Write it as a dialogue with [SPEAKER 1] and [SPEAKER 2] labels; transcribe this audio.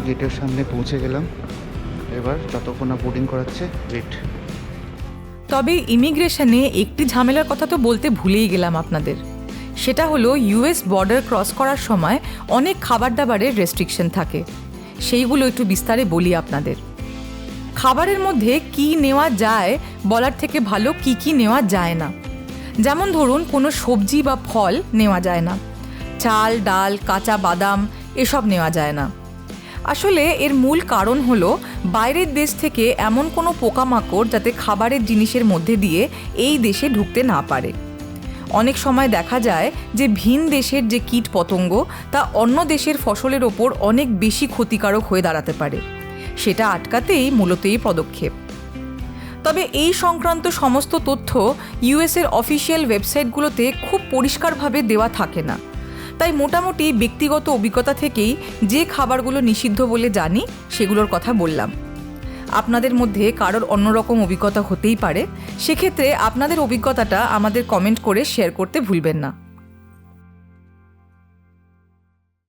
[SPEAKER 1] গেটের সামনে পৌঁছে গেলাম। এবার যতক্ষণ না বোর্ডিং করাচ্ছে ওয়েট।
[SPEAKER 2] তবে ইমিগ্রেশনে একটি ঝামেলার কথা তো বলতে ভুলেই গেলাম আপনাদের। সেটা হলো ইউএস বর্ডার ক্রস করার সময় অনেক খাবার দাবারের রেস্ট্রিকশন থাকে। সেইগুলো একটু বিস্তারে বলি আপনাদের। খাবারের মধ্যে কি নেওয়া যায় বলার থেকে ভালো কি নেওয়া যায় না। যেমন ধরুন কোনো সবজি বা ফল নেওয়া যায় না, চাল ডাল কাঁচা বাদাম এসব নেওয়া যায় না। আসলে এর মূল কারণ হলো বাইরের দেশ থেকে এমন কোনো পোকামাকড় যাতে খাবারের জিনিসের মধ্যে দিয়ে এই দেশে ঢুকতে না পারে। অনেক সময় দেখা যায় যে ভিন দেশের যে কীট পতঙ্গ তা অন্য দেশের ফসলের ওপর অনেক বেশি ক্ষতিকারক হয়ে দাঁড়াতে পারে। সেটা আটকাতেই মূলত এই পদক্ষেপ। তবে এই সংক্রান্ত সমস্ত তথ্য ইউএসের অফিসিয়াল ওয়েবসাইটগুলোতে খুব পরিষ্কারভাবে দেওয়া থাকে না। তাই মোটামুটি ব্যক্তিগত অভিজ্ঞতা থেকেই যে খাবারগুলো নিষিদ্ধ বলে জানি সেগুলোর কথা বললাম। আপনাদের মধ্যে কারোর অন্যরকম অভিজ্ঞতা হতেই পারে। সেক্ষেত্রে আপনাদের অভিজ্ঞতাটা আমাদের কমেন্ট করে শেয়ার করতে ভুলবেন না।